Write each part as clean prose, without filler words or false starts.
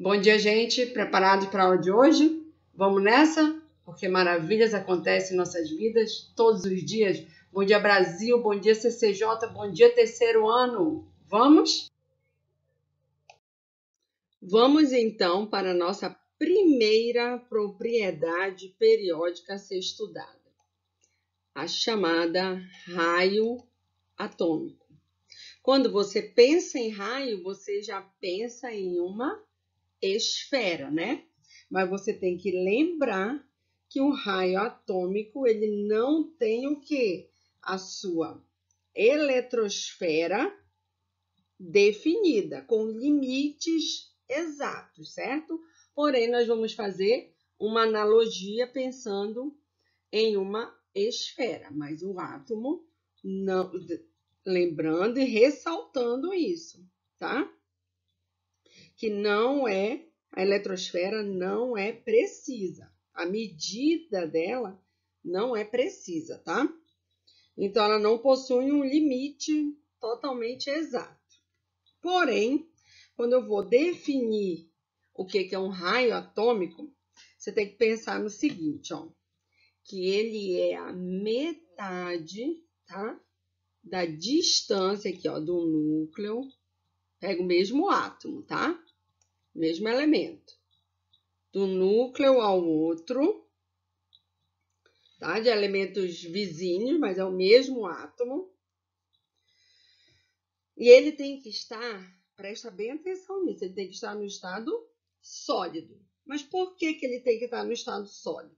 Bom dia, gente. Preparados para a aula de hoje? Vamos nessa? Porque maravilhas acontecem em nossas vidas todos os dias. Bom dia, Brasil. Bom dia, CCJ. Bom dia, terceiro ano. Vamos? Vamos, então, para a nossa primeira propriedade periódica a ser estudada, a chamada raio atômico. Quando você pensa em raio, você já pensa em uma esfera, né? Mas você tem que lembrar que o raio atômico, ele não tem o quê? A sua eletrosfera definida, com limites exatos, certo? Porém, nós vamos fazer uma analogia pensando em uma esfera, mas o átomo não, lembrando e ressaltando isso, tá? Que não é, a eletrosfera não é precisa. A medida dela não é precisa, tá? Então, ela não possui um limite totalmente exato. Porém, quando eu vou definir o que é um raio atômico, você tem que pensar no seguinte, ó, que ele é a metade, tá? Da distância aqui, ó, do núcleo. Pega o mesmo átomo, tá? Mesmo elemento. Do núcleo ao outro, tá? De elementos vizinhos, mas é o mesmo átomo. E ele tem que estar, presta bem atenção nisso, ele tem que estar no estado sólido. Mas por que ele tem que estar no estado sólido?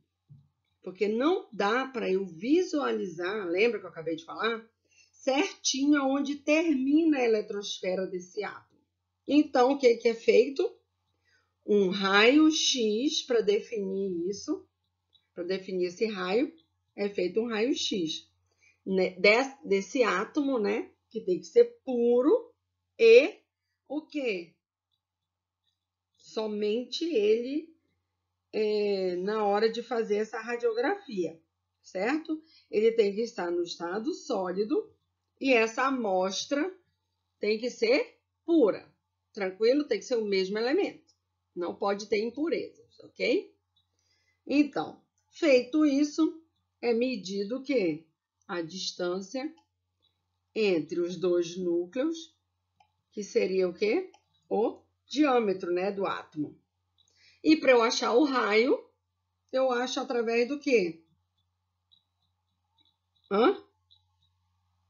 Porque não dá para eu visualizar, lembra que eu acabei de falar? Certinho onde termina a eletrosfera desse átomo. Então, o que é feito? Um raio-x para definir isso, para definir esse raio, é feito um raio-x desse átomo, né? Que tem que ser puro e o quê? Somente ele na hora de fazer essa radiografia, certo? Ele tem que estar no estado sólido e essa amostra tem que ser pura, tranquilo? Tem que ser o mesmo elemento, não pode ter impurezas, ok? Então, feito isso, é medido o quê? A distância entre os dois núcleos, que seria o quê? O diâmetro, né, do átomo. E para eu achar o raio, eu acho através do quê?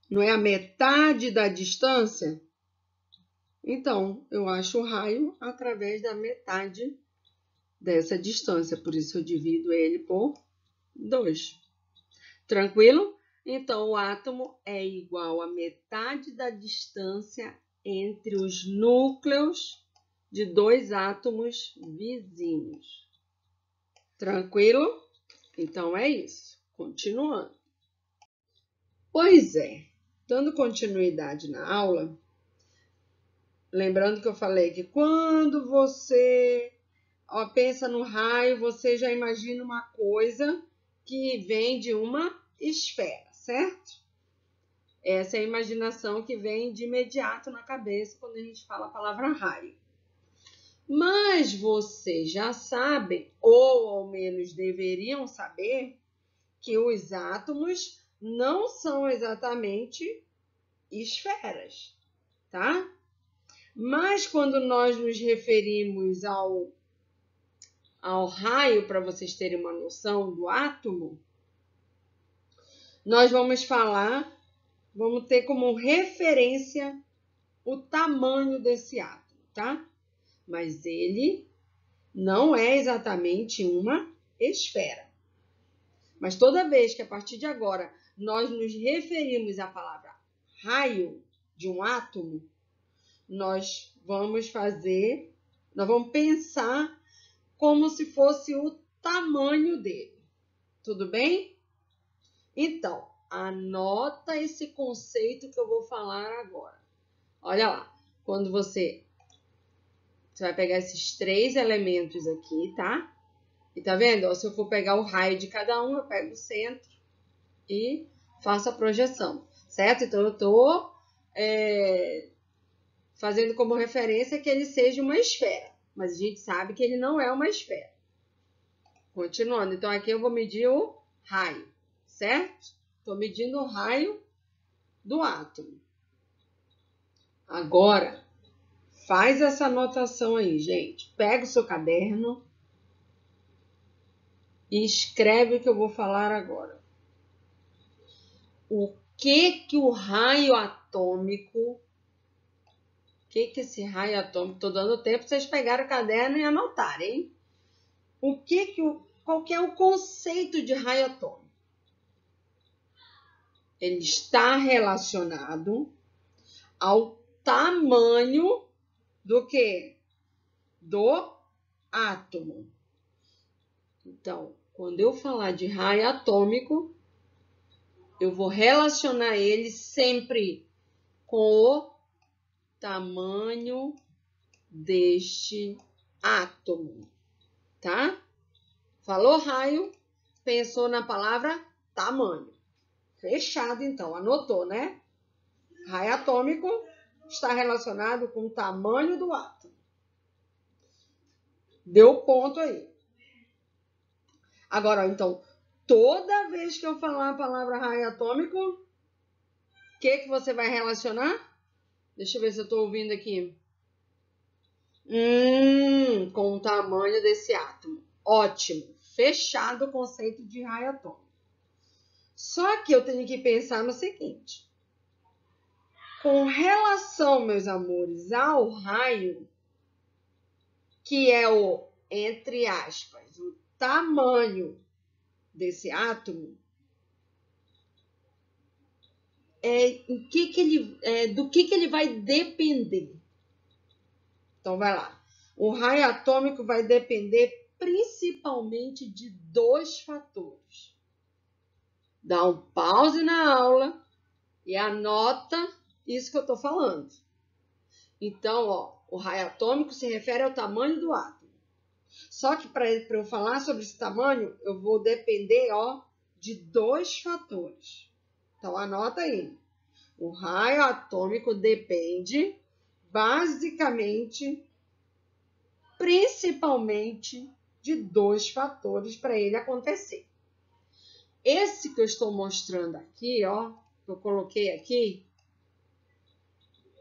Não é a metade da distância? Então, eu acho o raio através da metade dessa distância. Por isso, eu divido ele por 2. Tranquilo? Então, o átomo é igual a metade da distância entre os núcleos de dois átomos vizinhos. Tranquilo? Então, é isso. Continuando. Pois é, dando continuidade na aula, lembrando que eu falei que quando você pensa no raio, você já imagina uma coisa que vem de uma esfera, certo? Essa é a imaginação que vem de imediato na cabeça quando a gente fala a palavra raio. Mas vocês já sabem, ou ao menos deveriam saber, que os átomos não são exatamente esferas, tá? Mas quando nós nos referimos ao raio, para vocês terem uma noção do átomo, nós vamos ter como referência o tamanho desse átomo, tá? Mas ele não é exatamente uma esfera. Mas toda vez que a partir de agora nós nos referimos à palavra raio de um átomo, nós vamos pensar como se fosse o tamanho dele. Tudo bem? Então, anota esse conceito que eu vou falar agora. Olha lá, quando você vai pegar esses 3 elementos aqui, tá? E tá vendo? Se eu for pegar o raio de cada um, eu pego o centro e faço a projeção, certo? Então, eu tô fazendo como referência que ele seja uma esfera. mas a gente sabe que ele não é uma esfera. Continuando, então aqui eu vou medir o raio, certo? Estou medindo o raio do átomo. Agora, faz essa anotação aí, gente. Pega o seu caderno e escreve o que eu vou falar agora. O que o raio atômico... O que esse raio atômico... Estou dando tempo para vocês pegarem o caderno e anotarem, hein? Qual que é o conceito de raio atômico? Ele está relacionado ao tamanho do quê? Do átomo. Então, quando eu falar de raio atômico, eu vou relacionar ele sempre com o tamanho deste átomo, tá? Falou raio, pensou na palavra tamanho. Fechado, então. Anotou, né? Raio atômico está relacionado com o tamanho do átomo. Deu ponto aí. Agora, então, toda vez que eu falar a palavra raio atômico, o que você vai relacionar? Deixa eu ver se eu estou ouvindo aqui. Com o tamanho desse átomo. Ótimo. Fechado o conceito de raio atômico. Só que eu tenho que pensar no seguinte. Com relação, meus amores, ao raio, que é o, entre aspas, o tamanho desse átomo, do que ele vai depender? Então, vai lá. O raio atômico vai depender principalmente de 2 fatores. Dá um pause na aula e anota isso que eu estou falando. Então, ó, o raio atômico se refere ao tamanho do átomo. Só que para eu falar sobre esse tamanho, eu vou depender, ó, de 2 fatores. Então, anota aí. O raio atômico depende, basicamente, principalmente, de 2 fatores para ele acontecer. Esse que eu estou mostrando aqui, ó, que eu coloquei aqui,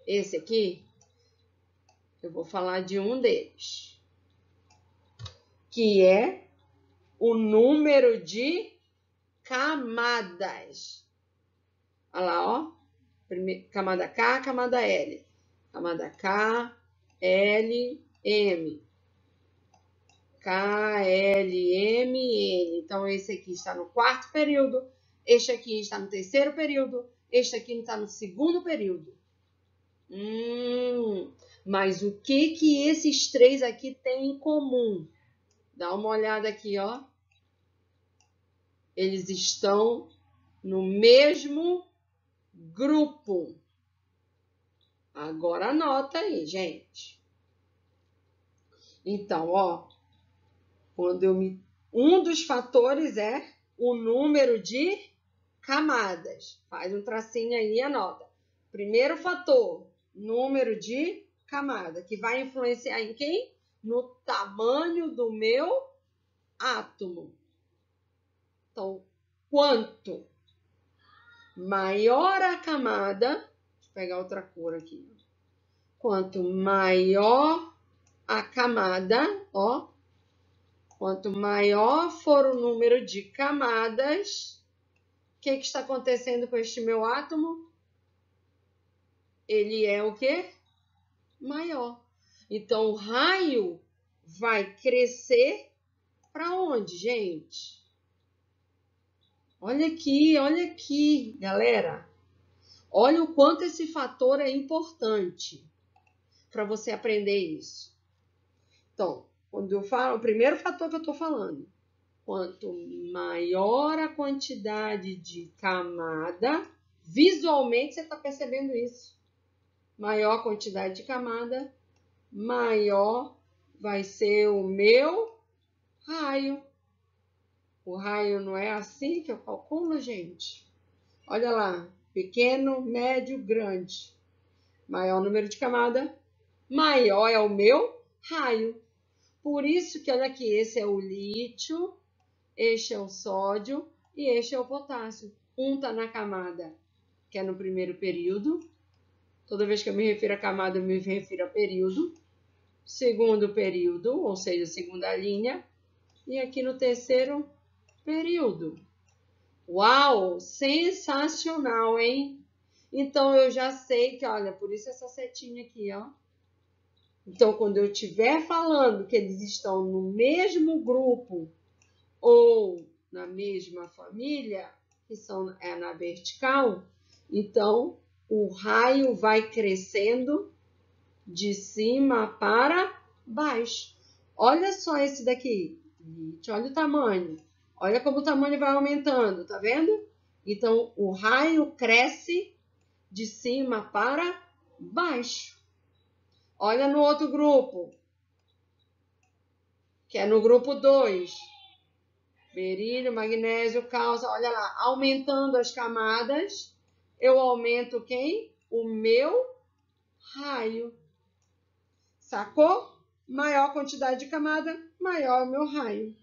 esse aqui, eu vou falar de um deles, que é o número de camadas. Olha lá, ó. Camada K, camada L. Camada K, L, M. K, L, M, N. Então, esse aqui está no 4º período. Este aqui está no 3º período. Este aqui está no 2º período. Mas o que esses 3 aqui têm em comum? Dá uma olhada aqui, ó. Eles estão no mesmo grupo. Agora anota aí, gente. Então, ó, um dos fatores é o número de camadas. Faz um tracinho aí e anota. Primeiro fator, número de camada, que vai influenciar em quem? No tamanho do meu átomo. Então, quanto maior a camada, deixa eu pegar outra cor aqui. Quanto maior a camada, ó, quanto maior for o número de camadas, o que está acontecendo com este meu átomo? Ele é o quê? Maior. Então, o raio vai crescer para onde, gente? Olha aqui, galera. Olha o quanto esse fator é importante para você aprender isso. Então, quando eu falo, o primeiro fator que eu estou falando, quanto maior a quantidade de camada, visualmente você está percebendo isso. Maior a quantidade de camada, maior vai ser o meu raio. O raio não é assim que eu calculo, gente? Olha lá, pequeno, médio, grande. Maior número de camada, maior é o meu raio. Por isso que, olha aqui, esse é o lítio, este é o sódio e este é o potássio. Um está na camada, que é no primeiro período. Toda vez que eu me refiro a camada, eu me refiro a período. Segundo período, ou seja, segunda linha. E aqui no terceiro período. Uau! Sensacional, hein? Então, eu já sei que, olha, por isso essa setinha aqui, ó. Então, quando eu estiver falando que eles estão no mesmo grupo ou na mesma família, que é na vertical, então o raio vai crescendo de cima para baixo. Olha só esse daqui, olha o tamanho. Olha como o tamanho vai aumentando, tá vendo? Então, o raio cresce de cima para baixo. Olha no outro grupo, que é no grupo 2. Berílio, magnésio, cálcio, olha lá, aumentando as camadas, eu aumento quem? O meu raio. Sacou? Maior quantidade de camada, maior o meu raio.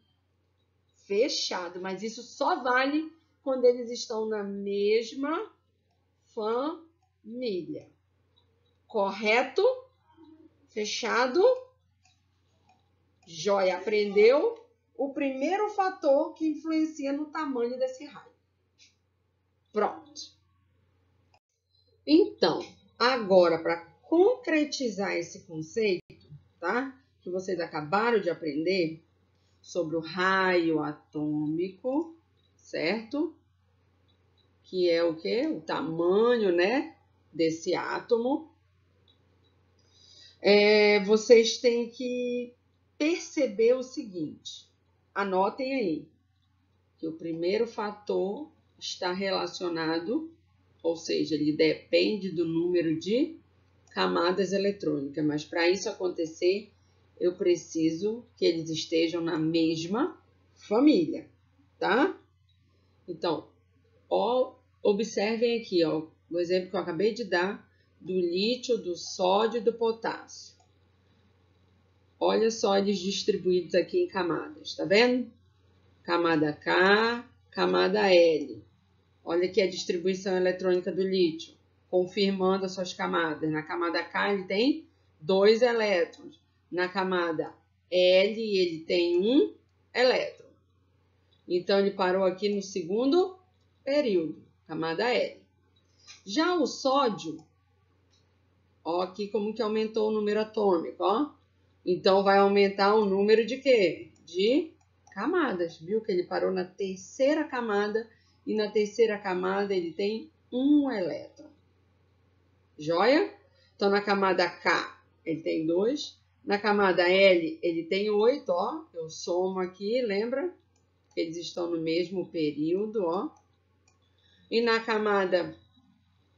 Fechado, mas isso só vale quando eles estão na mesma família. Correto? Fechado? Joia, aprendeu o primeiro fator que influencia no tamanho desse raio. Pronto. Então, agora, para concretizar esse conceito, tá? Que vocês acabaram de aprender sobre o raio atômico, certo? Que é o quê? O tamanho, né, desse átomo. Vocês têm que perceber o seguinte. Anotem aí que o primeiro fator está relacionado, ou seja, ele depende do número de camadas eletrônicas, mas para isso acontecer, eu preciso que eles estejam na mesma família, tá? Então, observem aqui, ó, o exemplo que eu acabei de dar do lítio, do sódio e do potássio. Olha só eles distribuídos aqui em camadas, tá vendo? Camada K, camada L. Olha aqui a distribuição eletrônica do lítio, confirmando as suas camadas. Na camada K ele tem 2 elétrons. Na camada L ele tem 1 elétron. Então ele parou aqui no segundo período, camada L. Já o sódio, ó, aqui como que aumentou o número atômico, ó. Então vai aumentar o número de quê? De camadas, viu? Que ele parou na terceira camada e na terceira camada ele tem 1 elétron. Joia? Então na camada K ele tem 2, na camada L ele tem 8, ó. Eu somo aqui, lembra? Eles estão no mesmo período, ó. E na camada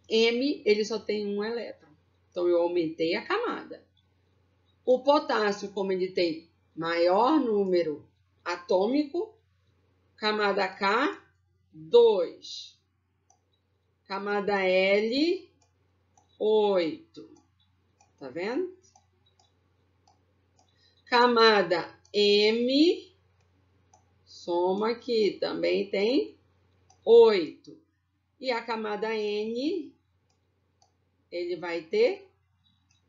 M ele só tem 1 elétron. Então eu aumentei a camada. O potássio, como ele tem maior número atômico, camada K, 2. Camada L, 8. Tá vendo? Camada M, soma aqui, também tem 8. E a camada N, ele vai ter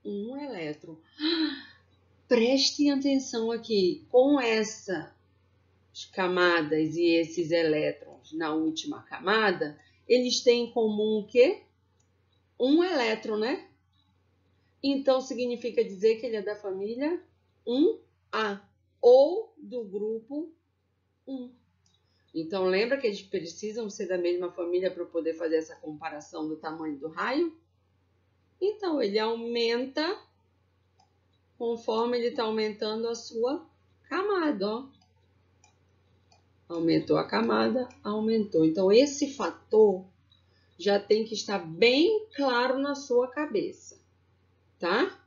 1 elétron. Prestem atenção aqui, com essas camadas e esses elétrons na última camada, eles têm em comum o quê? 1 elétron, né? Então, significa dizer que ele é da família 1A, ou do grupo 1. Então, lembra que eles precisam ser da mesma família para poder fazer essa comparação do tamanho do raio? Então, ele aumenta conforme ele está aumentando a sua camada, ó. Aumentou a camada, aumentou. Então, esse fator já tem que estar bem claro na sua cabeça, tá?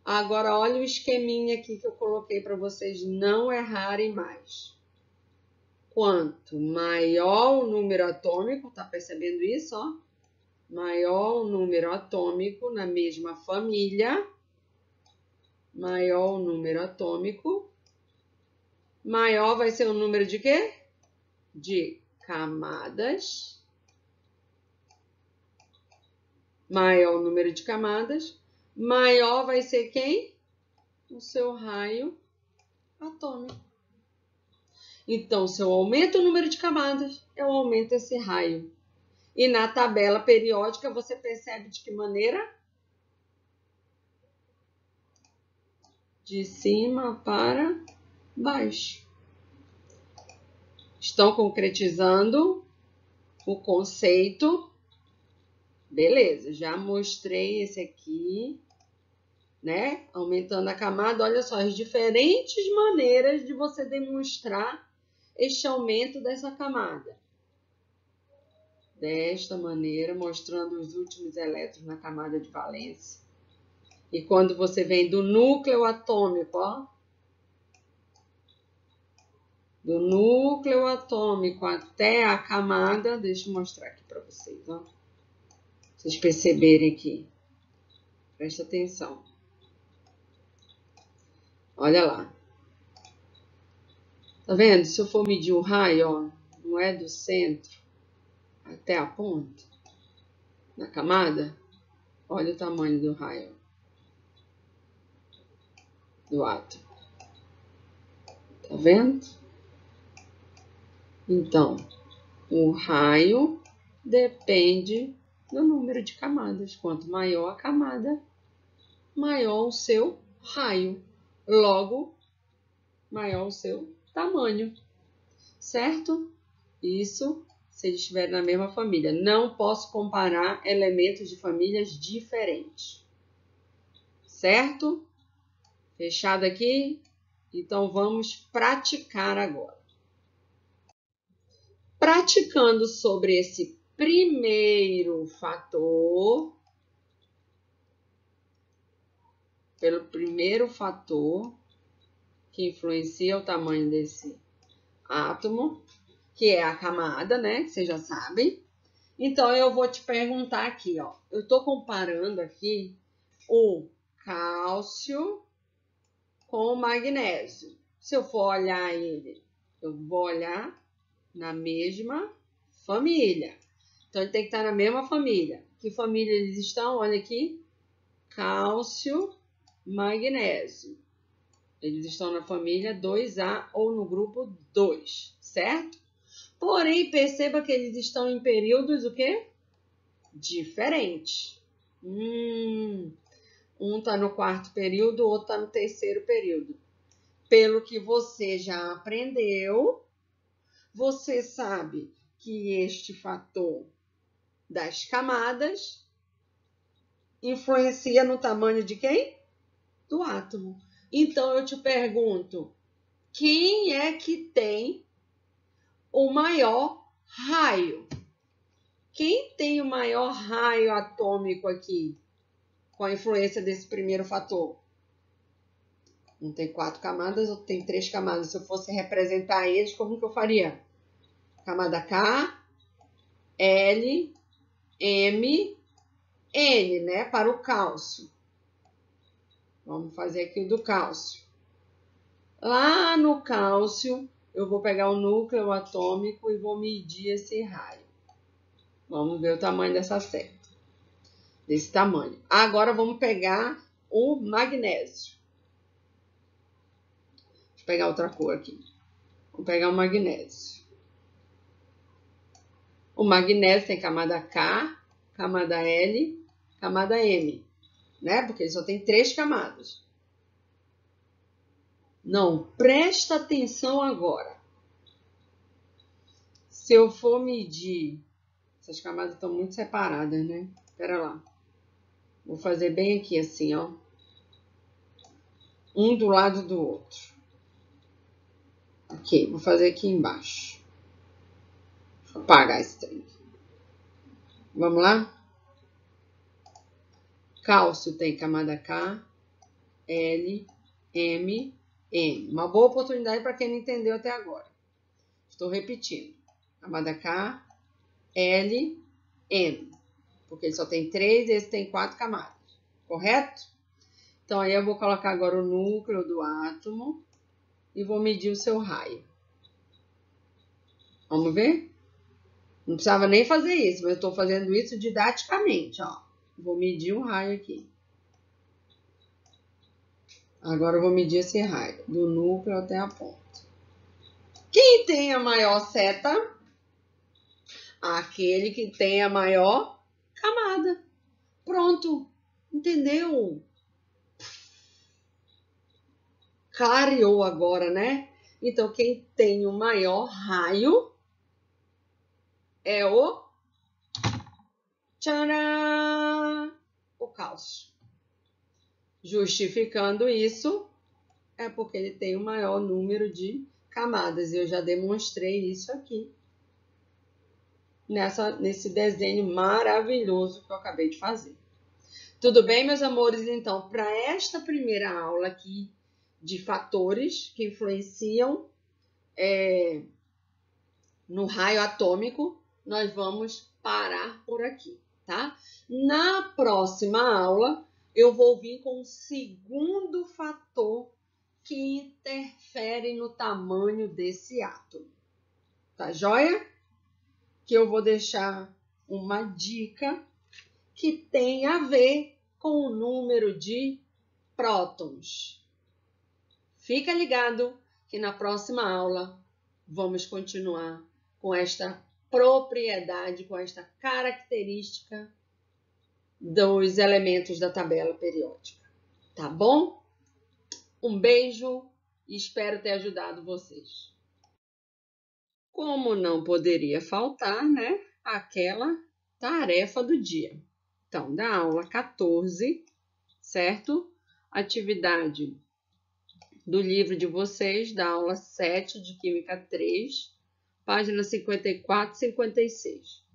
Agora, olha o esqueminha aqui que eu coloquei para vocês não errarem mais. Quanto maior o número atômico, tá percebendo isso, ó? Maior o número atômico na mesma família, maior o número atômico, maior vai ser o número de quê? De camadas. Maior o número de camadas, maior vai ser quem? O seu raio atômico. Então, se eu aumento o número de camadas, eu aumento esse raio. E na tabela periódica, você percebe de que maneira? De cima para baixo. Estão concretizando o conceito. Beleza, já mostrei esse aqui, né? Aumentando a camada. Olha só, as diferentes maneiras de você demonstrar este aumento dessa camada. Desta maneira, mostrando os últimos elétrons na camada de valência. E quando você vem do núcleo atômico, ó, do núcleo atômico até a camada, deixa eu mostrar aqui para vocês, ó. Vocês perceberem aqui. Presta atenção. Olha lá. Tá vendo? Se eu for medir o raio, ó, não é do centro até a ponta, na camada, olha o tamanho do raio do átomo. Tá vendo? Então, o raio depende do número de camadas. Quanto maior a camada, maior o seu raio. Logo, maior o seu tamanho. Certo? Isso se eles estiverem na mesma família. Não posso comparar elementos de famílias diferentes. Certo? Fechado aqui? Então, vamos praticar agora. Praticando sobre esse primeiro fator, pelo primeiro fator que influencia o tamanho desse átomo, que é a camada, né? Vocês já sabem. Então, eu vou te perguntar aqui, ó. Eu estou comparando aqui o cálcio com o magnésio. Se eu for olhar ele, eu vou olhar na mesma família. Então, ele tem que estar na mesma família. Que família eles estão? Olha aqui. Cálcio, magnésio. Eles estão na família 2A ou no grupo 2, certo? Porém, perceba que eles estão em períodos o quê? Diferentes. Um está no quarto período, o outro está no terceiro período. Pelo que você já aprendeu, você sabe que este fator das camadas influencia no tamanho de quem? Do átomo. Então, eu te pergunto, quem é que tem o maior raio? Quem tem o maior raio atômico aqui, com a influência desse primeiro fator? Um tem 4 camadas, outro tem 3 camadas. Se eu fosse representar eles, como que eu faria? Camada K, L, M, N, né? Para o cálcio. Vamos fazer aqui o do cálcio. Lá no cálcio, eu vou pegar o núcleo atômico e vou medir esse raio. Vamos ver o tamanho dessa seta. Desse tamanho. Agora, vamos pegar o magnésio. Deixa eu pegar outra cor aqui. Vou pegar o magnésio. O magnésio tem camada K, camada L, camada M, né? Porque ele só tem 3 camadas. Não, presta atenção agora. Se eu for medir, essas camadas estão muito separadas, né? Espera lá. Vou fazer bem aqui assim, ó. Um do lado do outro. Ok, vou fazer aqui embaixo. Deixa eu apagar esse trem. Vamos lá? Cálcio tem camada K, L, M, N. Uma boa oportunidade para quem não entendeu até agora. Estou repetindo. Camada K, L, M. Porque ele só tem 3 e esse tem 4 camadas. Correto? Então, aí eu vou colocar agora o núcleo do átomo e vou medir o seu raio. Vamos ver? Não precisava nem fazer isso, mas eu estou fazendo isso didaticamente, ó. Vou medir um raio aqui. Agora eu vou medir esse raio, do núcleo até a ponta. Quem tem a maior seta? Aquele que tem a maior camada. Pronto, entendeu? Clareou agora, né? Então, quem tem o maior raio é o... Tcharam! O cálcio. Justificando isso, é porque ele tem o maior número de camadas. Eu já demonstrei isso aqui, nesse desenho maravilhoso que eu acabei de fazer. Tudo bem, meus amores? Então, para esta primeira aula aqui de fatores que influenciam no raio atômico, nós vamos parar por aqui, tá? Na próxima aula, eu vou vir com o segundo fator que interfere no tamanho desse átomo. Tá joia? Que eu vou deixar uma dica que tem a ver com o número de prótons. Fica ligado que na próxima aula vamos continuar com esta propriedade, com esta característica dos elementos da tabela periódica. Tá bom? Um beijo e espero ter ajudado vocês. Como não poderia faltar, né? Aquela tarefa do dia. Então, da aula 14, certo? Atividade do livro de vocês, da aula 7 de Química 3, página 54 e 56.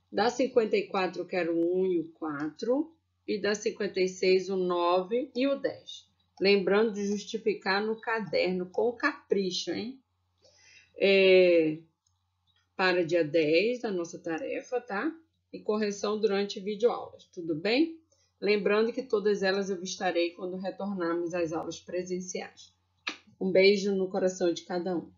Da 54 eu quero o 1 e o 4, e da 56 o 9 e o 10. Lembrando de justificar no caderno com capricho, hein? Para dia 10 da nossa tarefa, tá? E correção durante videoaulas, tudo bem? Lembrando que todas elas eu estarei quando retornarmos às aulas presenciais. Um beijo no coração de cada um.